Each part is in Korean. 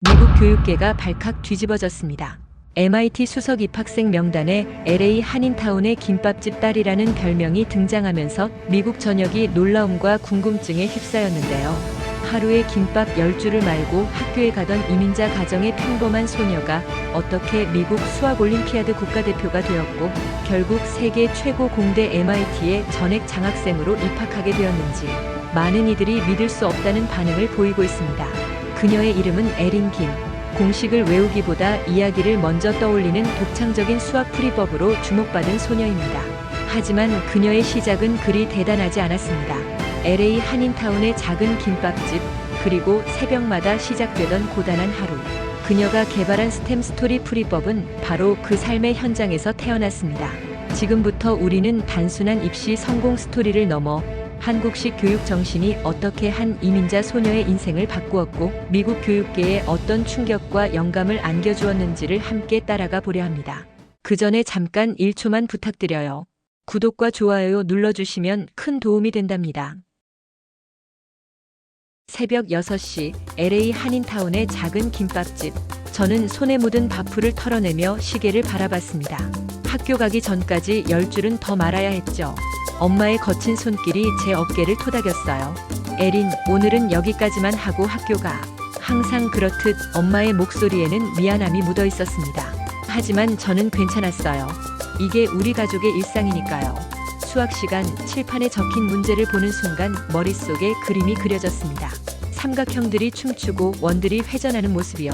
미국 교육계가 발칵 뒤집어졌습니다. MIT 수석 입학생 명단에 LA 한인타운의 김밥집 딸이라는 별명이 등장하면서 미국 전역이 놀라움과 궁금증에 휩싸였는데요. 하루에 김밥 10줄을 말고 학교에 가던 이민자 가정의 평범한 소녀가 어떻게 미국 수학올림피아드 국가대표가 되었고 결국 세계 최고 공대 MIT의 전액 장학생으로 입학하게 되었는지 많은 이들이 믿을 수 없다는 반응을 보이고 있습니다. 그녀의 이름은 에린 김. 공식을 외우기보다 이야기를 먼저 떠올리는 독창적인 수학 풀이법으로 주목받은 소녀입니다. 하지만 그녀의 시작은 그리 대단하지 않았습니다. LA 한인타운의 작은 김밥집, 그리고 새벽마다 시작되던 고단한 하루. 그녀가 개발한 스템 스토리 풀이법은 바로 그 삶의 현장에서 태어났습니다. 지금부터 우리는 단순한 입시 성공 스토리를 넘어 한국식 교육 정신이 어떻게 한 이민자 소녀의 인생을 바꾸었고 미국 교육계에 어떤 충격과 영감을 안겨주었는지를 함께 따라가 보려 합니다. 그 전에 잠깐 1초만 부탁드려요. 구독과 좋아요 눌러주시면 큰 도움이 된답니다. 새벽 6시 LA 한인타운의 작은 김밥집. 저는 손에 묻은 밥풀을 털어내며 시계를 바라봤습니다. 학교 가기 전까지 10줄은 더 말아야 했죠. 엄마의 거친 손길이 제 어깨를 토닥였어요. 에린, 오늘은 여기까지만 하고 학교 가. 항상 그렇듯 엄마의 목소리에는 미안함이 묻어 있었습니다. 하지만 저는 괜찮았어요. 이게 우리 가족의 일상이니까요. 수학 시간, 칠판에 적힌 문제를 보는 순간 머릿속에 그림이 그려졌습니다. 삼각형들이 춤추고 원들이 회전하는 모습이요.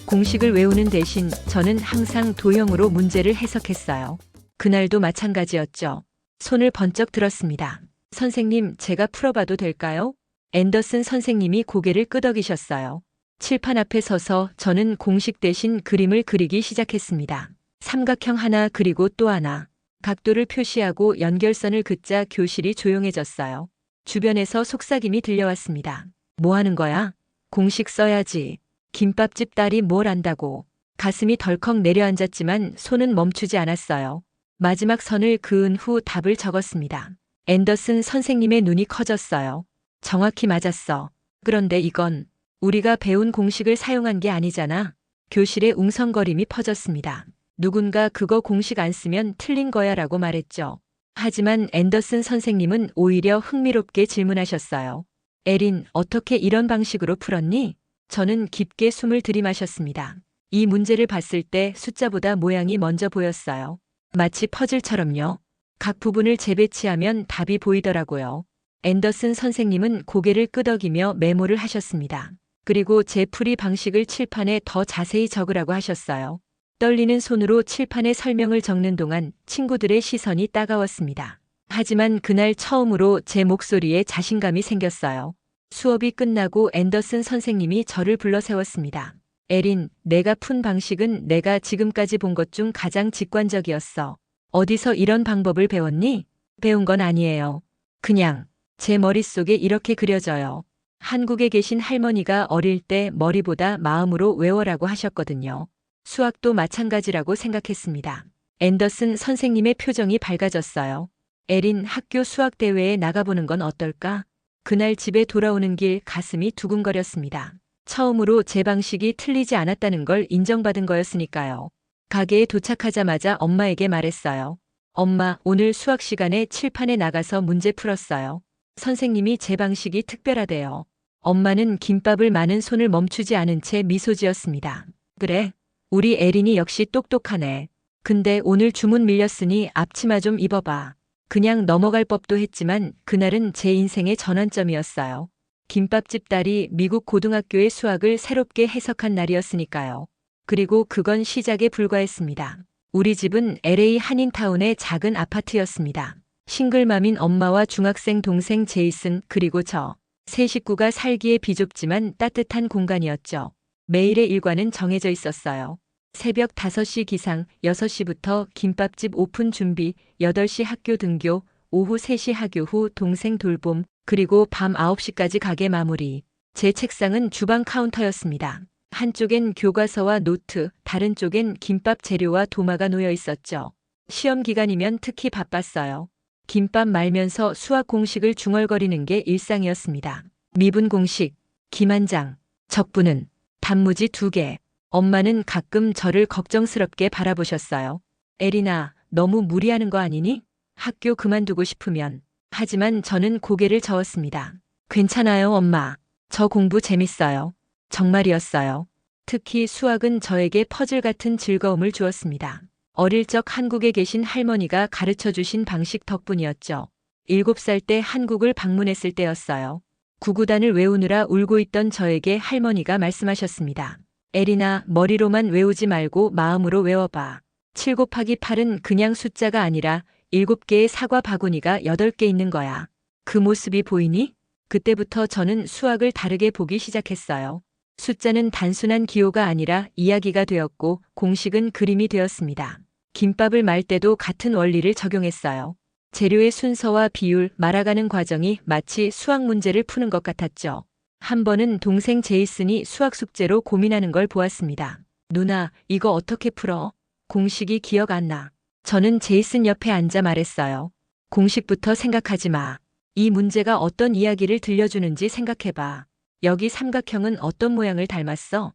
공식을 외우는 대신 저는 항상 도형으로 문제를 해석했어요. 그날도 마찬가지였죠. 손을 번쩍 들었습니다. 선생님, 제가 풀어봐도 될까요? 앤더슨 선생님이 고개를 끄덕이셨어요. 칠판 앞에 서서 저는 공식 대신 그림을 그리기 시작했습니다. 삼각형 하나 그리고 또 하나. 각도를 표시하고 연결선을 긋자 교실이 조용해졌어요. 주변에서 속삭임이 들려왔습니다. 뭐 하는 거야? 공식 써야지. 김밥집 딸이 뭘 안다고. 가슴이 덜컥 내려앉았지만 손은 멈추지 않았어요. 마지막 선을 그은 후 답을 적었습니다. 앤더슨 선생님의 눈이 커졌어요. 정확히 맞았어. 그런데 이건 우리가 배운 공식을 사용한 게 아니잖아. 교실에 웅성거림이 퍼졌습니다. 누군가 그거 공식 안 쓰면 틀린 거야 라고 말했죠. 하지만 앤더슨 선생님은 오히려 흥미롭게 질문하셨어요. 에린, 어떻게 이런 방식으로 풀었니? 저는 깊게 숨을 들이마셨습니다. 이 문제를 봤을 때 숫자보다 모양이 먼저 보였어요. 마치 퍼즐처럼요. 각 부분을 재배치하면 답이 보이더라고요. 앤더슨 선생님은 고개를 끄덕이며 메모를 하셨습니다. 그리고 제 풀이 방식을 칠판에 더 자세히 적으라고 하셨어요. 떨리는 손으로 칠판에 설명을 적는 동안 친구들의 시선이 따가웠습니다. 하지만 그날 처음으로 제 목소리에 자신감이 생겼어요. 수업이 끝나고 앤더슨 선생님이 저를 불러 세웠습니다. 에린, 내가 푼 방식은 내가 지금까지 본 것 중 가장 직관적이었어. 어디서 이런 방법을 배웠니? 배운 건 아니에요. 그냥 제 머릿속에 이렇게 그려져요. 한국에 계신 할머니가 어릴 때 머리보다 마음으로 외워라고 하셨거든요. 수학도 마찬가지라고 생각했습니다. 앤더슨 선생님의 표정이 밝아졌어요. 에린, 학교 수학대회에 나가보는 건 어떨까? 그날 집에 돌아오는 길 가슴이 두근거렸습니다. 처음으로 제 방식이 틀리지 않았다는 걸 인정받은 거였으니까요. 가게에 도착하자마자 엄마에게 말했어요. 엄마, 오늘 수학 시간에 칠판에 나가서 문제 풀었어요. 선생님이 제 방식이 특별하대요. 엄마는 김밥을 마는 손을 멈추지 않은 채 미소 지었습니다. 그래, 우리 에린이 역시 똑똑하네. 근데 오늘 주문 밀렸으니 앞치마 좀 입어봐. 그냥 넘어갈 법도 했지만 그날은 제 인생의 전환점이었어요. 김밥집 딸이 미국 고등학교의 수학을 새롭게 해석한 날이었으니까요. 그리고 그건 시작에 불과했습니다. 우리 집은 LA 한인타운의 작은 아파트였습니다. 싱글맘인 엄마와 중학생 동생 제이슨 그리고 저. 세 식구가 살기에 비좁지만 따뜻한 공간이었죠. 매일의 일과는 정해져 있었어요. 새벽 5시 기상, 6시부터 김밥집 오픈 준비, 8시 학교 등교, 오후 3시 하교 후 동생 돌봄, 그리고 밤 9시까지 가게 마무리. 제 책상은 주방 카운터였습니다. 한쪽엔 교과서와 노트, 다른 쪽엔 김밥 재료와 도마가 놓여 있었죠. 시험 기간이면 특히 바빴어요. 김밥 말면서 수학 공식을 중얼거리는 게 일상이었습니다. 미분 공식, 김 한 장, 적분은 단무지 2개. 엄마는 가끔 저를 걱정스럽게 바라보셨어요. 에리나, 너무 무리하는 거 아니니? 학교 그만두고 싶으면. 하지만 저는 고개를 저었습니다. 괜찮아요, 엄마. 저 공부 재밌어요. 정말이었어요. 특히 수학은 저에게 퍼즐 같은 즐거움을 주었습니다. 어릴 적 한국에 계신 할머니가 가르쳐 주신 방식 덕분이었죠. 7살 때 한국을 방문했을 때였어요. 구구단을 외우느라 울고 있던 저에게 할머니가 말씀하셨습니다. 에리나, 머리로만 외우지 말고 마음으로 외워봐. 7 곱하기 8은 그냥 숫자가 아니라 7개의 사과 바구니가 8개 있는 거야. 그 모습이 보이니? 그때부터 저는 수학을 다르게 보기 시작했어요. 숫자는 단순한 기호가 아니라 이야기가 되었고 공식은 그림이 되었습니다. 김밥을 말 때도 같은 원리를 적용했어요. 재료의 순서와 비율, 말아가는 과정이 마치 수학 문제를 푸는 것 같았죠. 한 번은 동생 제이슨이 수학 숙제로 고민하는 걸 보았습니다. 누나, 이거 어떻게 풀어? 공식이 기억 안 나. 저는 제이슨 옆에 앉아 말했어요. 공식부터 생각하지 마. 이 문제가 어떤 이야기를 들려주는지 생각해봐. 여기 삼각형은 어떤 모양을 닮았어?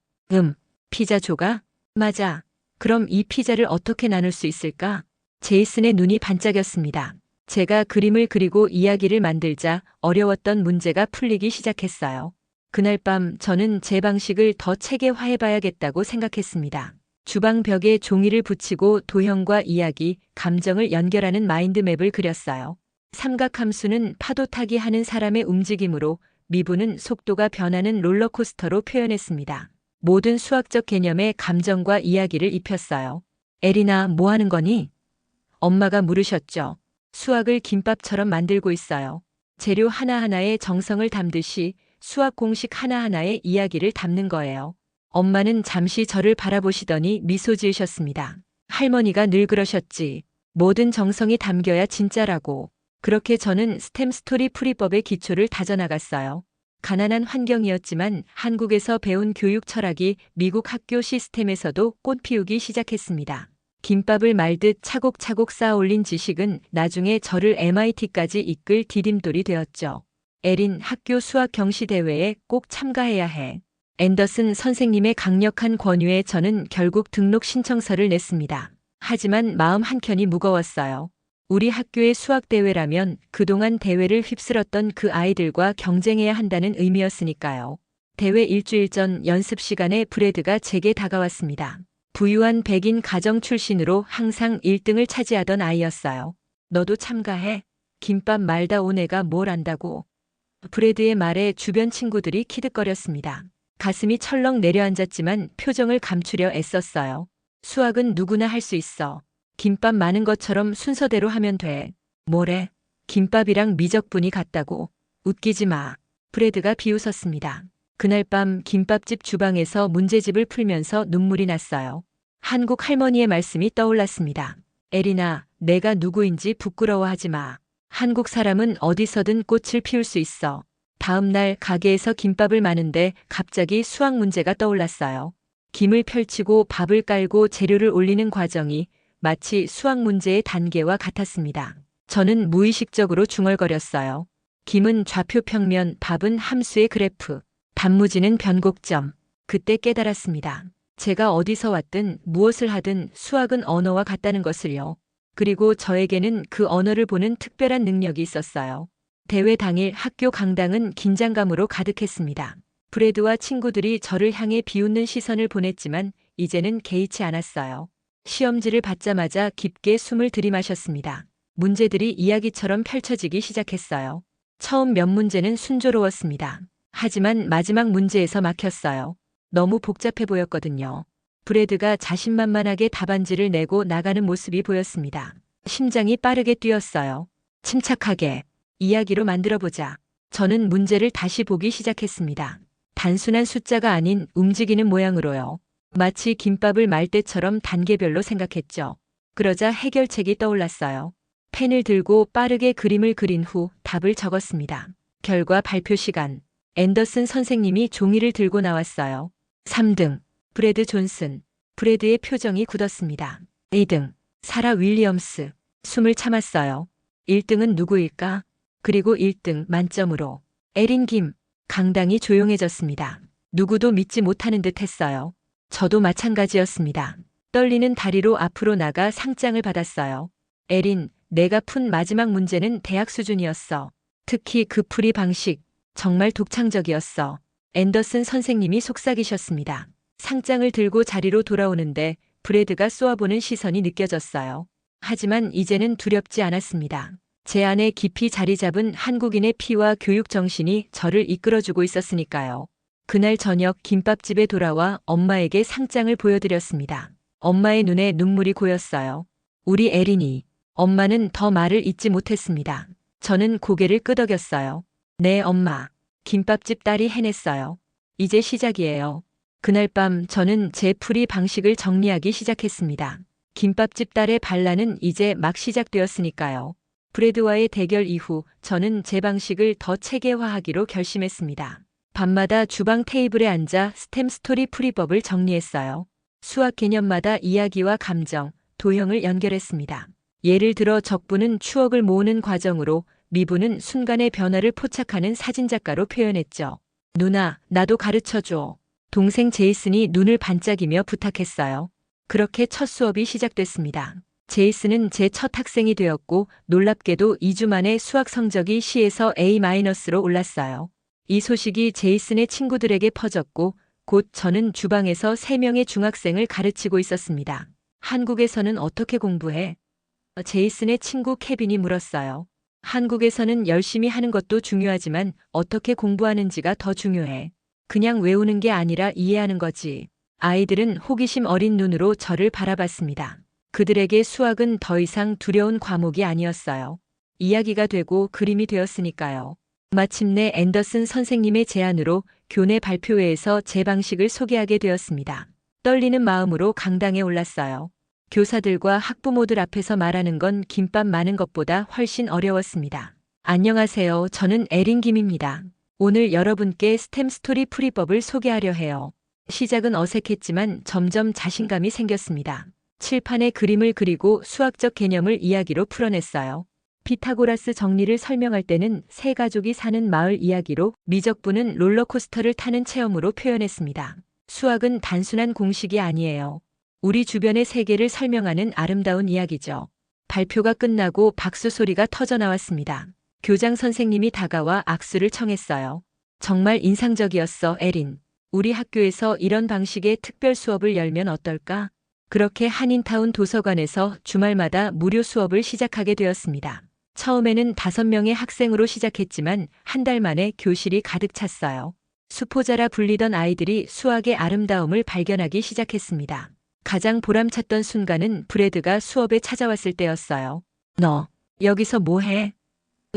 피자 조각? 맞아. 그럼 이 피자를 어떻게 나눌 수 있을까? 제이슨의 눈이 반짝였습니다. 제가 그림을 그리고 이야기를 만들자 어려웠던 문제가 풀리기 시작했어요. 그날 밤 저는 제 방식을 더 체계화해봐야겠다고 생각했습니다. 주방 벽에 종이를 붙이고 도형과 이야기, 감정을 연결하는 마인드맵을 그렸어요. 삼각함수는 파도 타기 하는 사람의 움직임으로, 미분은 속도가 변하는 롤러코스터로 표현했습니다. 모든 수학적 개념에 감정과 이야기를 입혔어요. 에리나, 뭐 하는 거니? 엄마가 물으셨죠. 수학을 김밥처럼 만들고 있어요. 재료 하나하나에 정성을 담듯이 수학 공식 하나하나에 이야기를 담는 거예요. 엄마는 잠시 저를 바라보시더니 미소 지으셨습니다. 할머니가 늘 그러셨지. 모든 정성이 담겨야 진짜라고. 그렇게 저는 스템 스토리 풀이법의 기초를 다져나갔어요. 가난한 환경이었지만 한국에서 배운 교육 철학이 미국 학교 시스템에서도 꽃 피우기 시작했습니다. 김밥을 말듯 차곡차곡 쌓아 올린 지식은 나중에 저를 MIT까지 이끌 디딤돌이 되었죠. 에린, 학교 수학 경시 대회에 꼭 참가해야 해. 앤더슨 선생님의 강력한 권유에 저는 결국 등록 신청서를 냈습니다. 하지만 마음 한켠이 무거웠어요. 우리 학교의 수학대회라면 그동안 대회를 휩쓸었던 그 아이들과 경쟁해야 한다는 의미였으니까요. 대회 일주일 전 연습 시간에 브래드가 제게 다가왔습니다. 부유한 백인 가정 출신으로 항상 1등을 차지하던 아이였어요. 너도 참가해? 김밥 말다 온 애가 뭘 안다고. 브래드의 말에 주변 친구들이 키득거렸습니다. 가슴이 철렁 내려앉았지만 표정을 감추려 애썼어요. 수학은 누구나 할 수 있어. 김밥 많은 것처럼 순서대로 하면 돼. 뭐래? 김밥이랑 미적분이 같다고. 웃기지 마. 브래드가 비웃었습니다. 그날 밤 김밥집 주방에서 문제집을 풀면서 눈물이 났어요. 한국 할머니의 말씀이 떠올랐습니다. 에리나, 내가 누구인지 부끄러워하지 마. 한국 사람은 어디서든 꽃을 피울 수 있어. 다음 날 가게에서 김밥을 마는데 갑자기 수학 문제가 떠올랐어요. 김을 펼치고 밥을 깔고 재료를 올리는 과정이 마치 수학 문제의 단계와 같았습니다. 저는 무의식적으로 중얼거렸어요. 김은 좌표 평면, 밥은 함수의 그래프, 단무지는 변곡점. 그때 깨달았습니다. 제가 어디서 왔든 무엇을 하든 수학은 언어와 같다는 것을요. 그리고 저에게는 그 언어를 보는 특별한 능력이 있었어요. 대회 당일 학교 강당은 긴장감으로 가득했습니다. 브래드와 친구들이 저를 향해 비웃는 시선을 보냈지만 이제는 개의치 않았어요. 시험지를 받자마자 깊게 숨을 들이마셨습니다. 문제들이 이야기처럼 펼쳐지기 시작했어요. 처음 몇 문제는 순조로웠습니다. 하지만 마지막 문제에서 막혔어요. 너무 복잡해 보였거든요. 브래드가 자신만만하게 답안지를 내고 나가는 모습이 보였습니다. 심장이 빠르게 뛰었어요. 침착하게. 이야기로 만들어보자. 저는 문제를 다시 보기 시작했습니다. 단순한 숫자가 아닌 움직이는 모양으로요. 마치 김밥을 말 때처럼 단계별로 생각했죠. 그러자 해결책이 떠올랐어요. 펜을 들고 빠르게 그림을 그린 후 답을 적었습니다. 결과 발표 시간. 앤더슨 선생님이 종이를 들고 나왔어요. 3등. 브래드 존슨. 브래드의 표정이 굳었습니다. 2등. 사라 윌리엄스. 숨을 참았어요. 1등은 누구일까? 그리고 1등 만점으로. 에린 김. 강당이 조용해졌습니다. 누구도 믿지 못하는 듯 했어요. 저도 마찬가지였습니다. 떨리는 다리로 앞으로 나가 상장을 받았어요. 에린, 내가 푼 마지막 문제는 대학 수준이었어. 특히 그 풀이 방식, 정말 독창적이었어. 앤더슨 선생님이 속삭이셨습니다. 상장을 들고 자리로 돌아오는데 브래드가 쏘아보는 시선이 느껴졌어요. 하지만 이제는 두렵지 않았습니다. 제 안에 깊이 자리 잡은 한국인의 피와 교육 정신이 저를 이끌어주고 있었으니까요. 그날 저녁 김밥집에 돌아와 엄마에게 상장을 보여드렸습니다. 엄마의 눈에 눈물이 고였어요. 우리 에린이. 엄마는 더 말을 잇지 못했습니다. 저는 고개를 끄덕였어요. 네, 엄마. 김밥집 딸이 해냈어요. 이제 시작이에요. 그날 밤 저는 제 풀이 방식을 정리하기 시작했습니다. 김밥집 딸의 반란은 이제 막 시작되었으니까요. 브래드와의 대결 이후 저는 제 방식을 더 체계화하기로 결심했습니다. 밤마다 주방 테이블에 앉아 스템 스토리 풀이법을 정리했어요. 수학 개념마다 이야기와 감정, 도형을 연결했습니다. 예를 들어 적부는 추억을 모으는 과정으로 미부는 순간의 변화를 포착하는 사진작가로 표현했죠. 누나, 나도 가르쳐줘. 동생 제이슨이 눈을 반짝이며 부탁했어요. 그렇게 첫 수업이 시작됐습니다. 제이슨은 제 첫 학생이 되었고 놀랍게도 2주 만에 수학 성적이 C에서 A-로 올랐어요. 이 소식이 제이슨의 친구들에게 퍼졌고 곧 저는 주방에서 3명의 중학생을 가르치고 있었습니다. 한국에서는 어떻게 공부해? 제이슨의 친구 케빈이 물었어요. 한국에서는 열심히 하는 것도 중요하지만 어떻게 공부하는지가 더 중요해. 그냥 외우는 게 아니라 이해하는 거지. 아이들은 호기심 어린 눈으로 저를 바라봤습니다. 그들에게 수학은 더 이상 두려운 과목이 아니었어요. 이야기가 되고 그림이 되었으니까요. 마침내 앤더슨 선생님의 제안으로 교내 발표회에서 제 방식을 소개하게 되었습니다. 떨리는 마음으로 강당에 올랐어요. 교사들과 학부모들 앞에서 말하는 건 김밥 많은 것보다 훨씬 어려웠습니다. 안녕하세요. 저는 에린 김입니다. 오늘 여러분께 스템 스토리 풀이법을 소개하려 해요. 시작은 어색했지만 점점 자신감이 생겼습니다. 칠판에 그림을 그리고 수학적 개념을 이야기로 풀어냈어요. 피타고라스 정리를 설명할 때는 세 가족이 사는 마을 이야기로, 미적분은 롤러코스터를 타는 체험으로 표현했습니다. 수학은 단순한 공식이 아니에요. 우리 주변의 세계를 설명하는 아름다운 이야기죠. 발표가 끝나고 박수 소리가 터져 나왔습니다. 교장 선생님이 다가와 악수를 청했어요. 정말 인상적이었어, 에린. 우리 학교에서 이런 방식의 특별 수업을 열면 어떨까? 그렇게 한인타운 도서관에서 주말마다 무료 수업을 시작하게 되었습니다. 처음에는 5명의 학생으로 시작했지만 한 달 만에 교실이 가득 찼어요. 수포자라 불리던 아이들이 수학의 아름다움을 발견하기 시작했습니다. 가장 보람찼던 순간은 브래드가 수업에 찾아왔을 때였어요. 너, 여기서 뭐 해?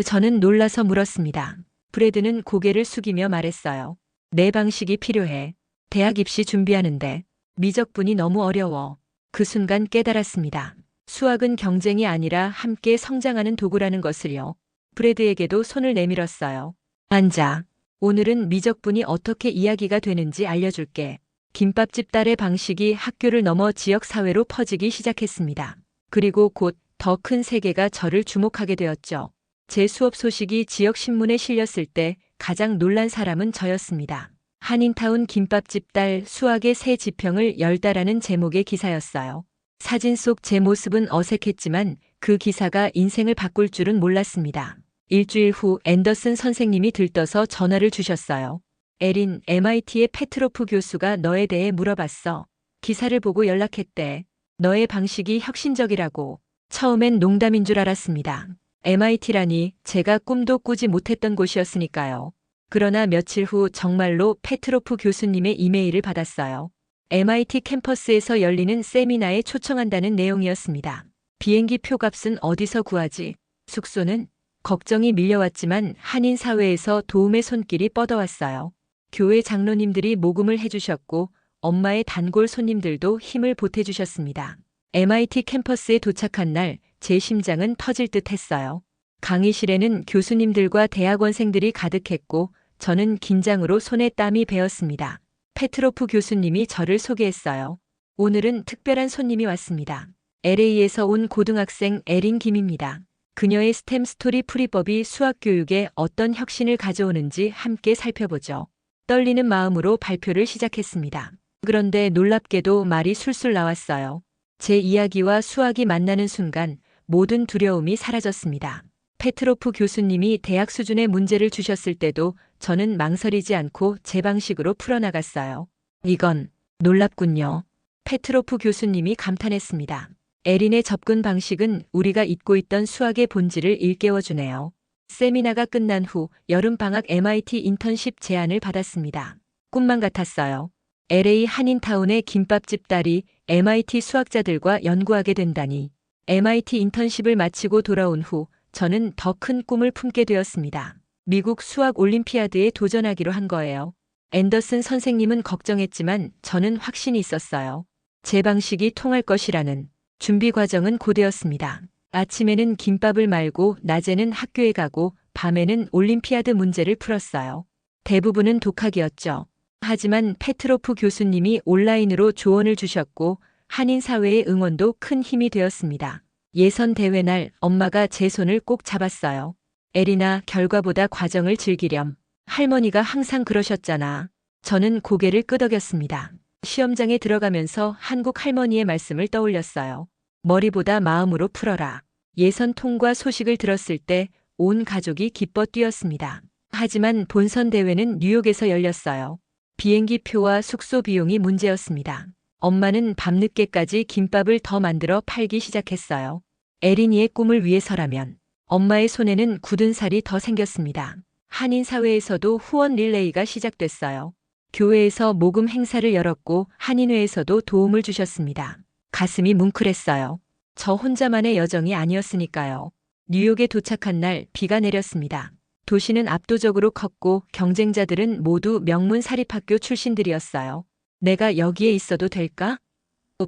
저는 놀라서 물었습니다. 브래드는 고개를 숙이며 말했어요. 내 방식이 필요해. 대학 입시 준비하는데. 미적분이 너무 어려워. 그 순간 깨달았습니다. 수학은 경쟁이 아니라 함께 성장하는 도구라는 것을요. 브래드에게도 손을 내밀었어요. 앉아. 오늘은 미적분이 어떻게 이야기가 되는지 알려줄게. 김밥집 딸의 방식이 학교를 넘어 지역사회로 퍼지기 시작했습니다. 그리고 곧 더 큰 세계가 저를 주목하게 되었죠. 제 수업 소식이 지역신문에 실렸을 때 가장 놀란 사람은 저였습니다. 한인타운 김밥집 딸 수학의 새 지평을 열다라는 제목의 기사였어요. 사진 속 제 모습은 어색했지만 그 기사가 인생을 바꿀 줄은 몰랐습니다. 일주일 후 앤더슨 선생님이 들떠서 전화를 주셨어요. 에린, MIT의 페트로프 교수가 너에 대해 물어봤어. 기사를 보고 연락했대. 너의 방식이 혁신적이라고. 처음엔 농담인 줄 알았습니다. MIT라니 제가 꿈도 꾸지 못했던 곳이었으니까요. 그러나 며칠 후 정말로 페트로프 교수님의 이메일을 받았어요. MIT 캠퍼스에서 열리는 세미나에 초청한다는 내용이었습니다. 비행기 표값은 어디서 구하지? 숙소는? 걱정이 밀려왔지만 한인 사회에서 도움의 손길이 뻗어왔어요. 교회 장로님들이 모금을 해주셨고 엄마의 단골 손님들도 힘을 보태주셨습니다. MIT 캠퍼스에 도착한 날 제 심장은 터질 듯 했어요. 강의실에는 교수님들과 대학원생들이 가득했고 저는 긴장으로 손에 땀이 배었습니다. 페트로프 교수님이 저를 소개했어요. 오늘은 특별한 손님이 왔습니다. LA에서 온 고등학생 에린 김입니다. 그녀의 스템 스토리 풀이법이 수학 교육에 어떤 혁신을 가져오는지 함께 살펴보죠. 떨리는 마음으로 발표를 시작했습니다. 그런데 놀랍게도 말이 술술 나왔어요. 제 이야기와 수학이 만나는 순간 모든 두려움이 사라졌습니다. 페트로프 교수님이 대학 수준의 문제를 주셨을 때도 저는 망설이지 않고 제 방식으로 풀어나갔어요. 이건 놀랍군요. 페트로프 교수님이 감탄했습니다. 에린의 접근 방식은 우리가 잊고 있던 수학의 본질을 일깨워주네요. 세미나가 끝난 후 여름방학 MIT 인턴십 제안을 받았습니다. 꿈만 같았어요. LA 한인타운의 김밥집 딸이 MIT 수학자들과 연구하게 된다니. MIT 인턴십을 마치고 돌아온 후 저는 더 큰 꿈을 품게 되었습니다. 미국 수학 올림피아드에 도전하기로 한 거예요. 앤더슨 선생님은 걱정했지만 저는 확신이 있었어요. 제 방식이 통할 것이라는. 준비 과정은 고되었습니다. 아침에는 김밥을 말고 낮에는 학교에 가고 밤에는 올림피아드 문제를 풀었어요. 대부분은 독학이었죠. 하지만 페트로프 교수님이 온라인으로 조언을 주셨고 한인 사회의 응원도 큰 힘이 되었습니다. 예선 대회 날 엄마가 제 손을 꼭 잡았어요. 에리나, 결과보다 과정을 즐기렴. 할머니가 항상 그러셨잖아. 저는 고개를 끄덕였습니다. 시험장에 들어가면서 한국 할머니의 말씀을 떠올렸어요. 머리보다 마음으로 풀어라. 예선 통과 소식을 들었을 때 온 가족이 기뻐 뛰었습니다. 하지만 본선 대회는 뉴욕에서 열렸어요. 비행기 표와 숙소 비용이 문제였습니다. 엄마는 밤늦게까지 김밥을 더 만들어 팔기 시작했어요. 에린이의 꿈을 위해서라면. 엄마의 손에는 굳은 살이 더 생겼습니다. 한인 사회에서도 후원 릴레이가 시작됐어요. 교회에서 모금 행사를 열었고 한인회에서도 도움을 주셨습니다. 가슴이 뭉클했어요. 저 혼자만의 여정이 아니었으니까요. 뉴욕에 도착한 날 비가 내렸습니다. 도시는 압도적으로 컸고 경쟁자들은 모두 명문 사립학교 출신들이었어요. 내가 여기에 있어도 될까?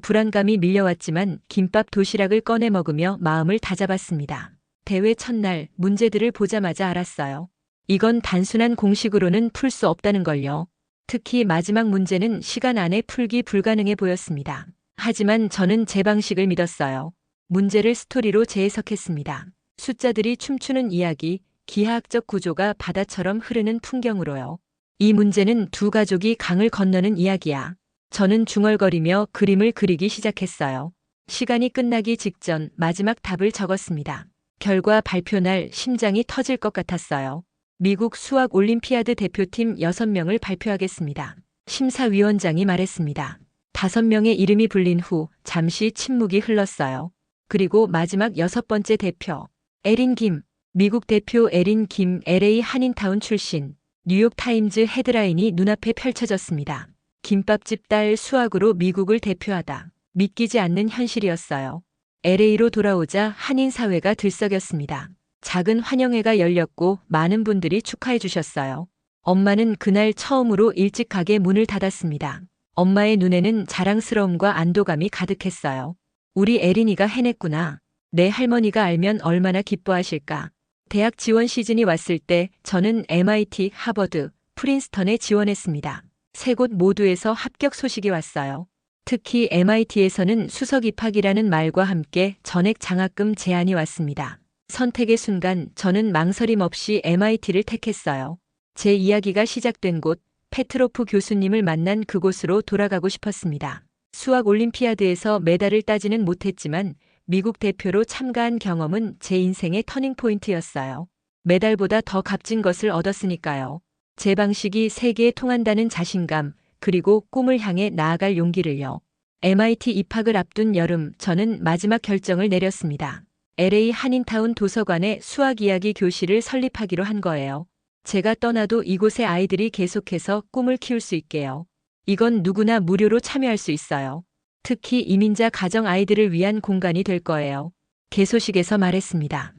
불안감이 밀려왔지만 김밥 도시락을 꺼내 먹으며 마음을 다잡았습니다. 대회 첫날 문제들을 보자마자 알았어요. 이건 단순한 공식으로는 풀 수 없다는 걸요. 특히 마지막 문제는 시간 안에 풀기 불가능해 보였습니다. 하지만 저는 제 방식을 믿었어요. 문제를 스토리로 재해석했습니다. 숫자들이 춤추는 이야기, 기하학적 구조가 바다처럼 흐르는 풍경으로요. 이 문제는 두 가족이 강을 건너는 이야기야. 저는 중얼거리며 그림을 그리기 시작했어요. 시간이 끝나기 직전 마지막 답을 적었습니다. 결과 발표 날 심장이 터질 것 같았어요. 미국 수학 올림피아드 대표팀 6명을 발표하겠습니다. 심사위원장이 말했습니다. 5명의 이름이 불린 후 잠시 침묵이 흘렀어요. 그리고 마지막 6번째 대표, 에린 김. 미국 대표 에린 김, LA 한인타운 출신. 뉴욕타임즈 헤드라인이 눈앞에 펼쳐졌습니다. 김밥집 딸 수학으로 미국을 대표하다. 믿기지 않는 현실이었어요. LA로 돌아오자 한인 사회가 들썩였습니다. 작은 환영회가 열렸고 많은 분들이 축하해 주셨어요. 엄마는 그날 처음으로 일찍 가게 문을 닫았습니다. 엄마의 눈에는 자랑스러움과 안도감이 가득했어요. 우리 에린이가 해냈구나. 내 할머니가 알면 얼마나 기뻐하실까. 대학 지원 시즌이 왔을 때 저는 MIT, 하버드, 프린스턴에 지원했습니다. 세 곳 모두에서 합격 소식이 왔어요. 특히 MIT에서는 수석 입학이라는 말과 함께 전액 장학금 제안이 왔습니다. 선택의 순간 저는 망설임 없이 MIT를 택했어요. 제 이야기가 시작된 곳, 페트로프 교수님을 만난 그곳으로 돌아가고 싶었습니다. 수학 올림피아드에서 메달을 따지는 못했지만 미국 대표로 참가한 경험은 제 인생의 터닝포인트였어요. 메달보다 더 값진 것을 얻었으니까요. 제 방식이 세계에 통한다는 자신감, 그리고 꿈을 향해 나아갈 용기를요. MIT 입학을 앞둔 여름, 저는 마지막 결정을 내렸습니다. LA 한인타운 도서관에 수학 이야기 교실을 설립하기로 한 거예요. 제가 떠나도 이곳의 아이들이 계속해서 꿈을 키울 수 있게요. 이건 누구나 무료로 참여할 수 있어요. 특히 이민자 가정 아이들을 위한 공간이 될 거예요. 개소식에서 말했습니다.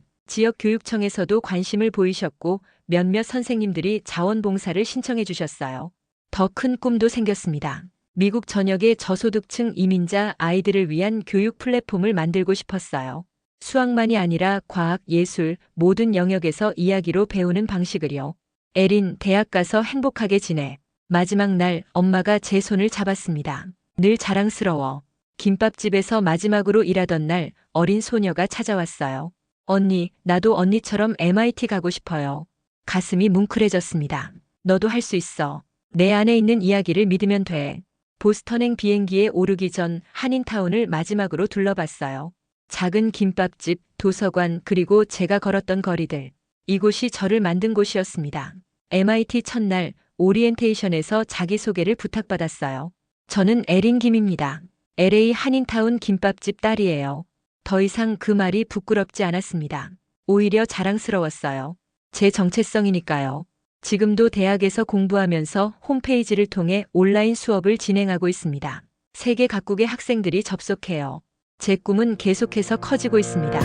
지역교육청에서도 관심을 보이셨고 몇몇 선생님들이 자원봉사를 신청해 주셨어요. 더 큰 꿈도 생겼습니다. 미국 전역의 저소득층 이민자 아이들을 위한 교육 플랫폼을 만들고 싶었어요. 수학만이 아니라 과학, 예술, 모든 영역에서 이야기로 배우는 방식을요. 에린, 대학 가서 행복하게 지내. 마지막 날 엄마가 제 손을 잡았습니다. 늘 자랑스러워. 김밥집에서 마지막으로 일하던 날 어린 소녀가 찾아왔어요. 언니, 나도 언니처럼 MIT 가고 싶어요. 가슴이 뭉클해졌습니다. 너도 할 수 있어. 내 안에 있는 이야기를 믿으면 돼. 보스턴행 비행기에 오르기 전 한인타운을 마지막으로 둘러봤어요. 작은 김밥집, 도서관, 그리고 제가 걸었던 거리들. 이곳이 저를 만든 곳이었습니다. MIT 첫날 오리엔테이션에서 자기소개를 부탁받았어요. 저는 에린 김입니다. LA 한인타운 김밥집 딸이에요. 더 이상 그 말이 부끄럽지 않았습니다. 오히려 자랑스러웠어요. 제 정체성이니까요. 지금도 대학에서 공부하면서 홈페이지를 통해 온라인 수업을 진행하고 있습니다. 세계 각국의 학생들이 접속해요. 제 꿈은 계속해서 커지고 있습니다.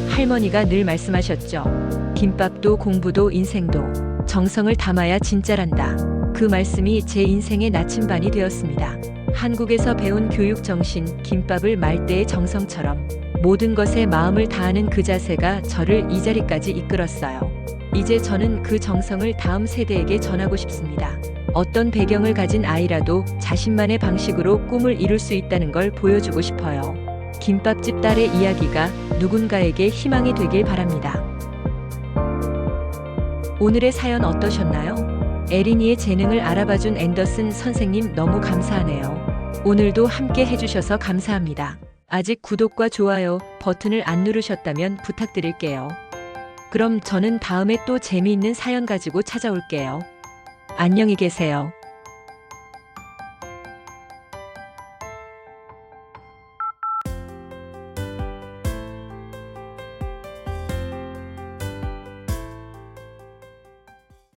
할머니가 늘 말씀하셨죠. 김밥도 공부도 인생도 정성을 담아야 진짜란다. 그 말씀이 제 인생의 나침반이 되었습니다. 한국에서 배운 교육 정신, 김밥을 말 때의 정성처럼 모든 것에 마음을 다하는 그 자세가 저를 이 자리까지 이끌었어요. 이제 저는 그 정성을 다음 세대에게 전하고 싶습니다. 어떤 배경을 가진 아이라도 자신만의 방식으로 꿈을 이룰 수 있다는 걸 보여주고 싶어요. 김밥집 딸의 이야기가 누군가에게 희망이 되길 바랍니다. 오늘의 사연 어떠셨나요? 에린이의 재능을 알아봐준 앤더슨 선생님 너무 감사하네요. 오늘도 함께 해주셔서 감사합니다. 아직 구독과 좋아요 버튼을 안 누르셨다면 부탁드릴게요. 그럼 저는 다음에 또 재미있는 사연 가지고 찾아올게요. 안녕히 계세요.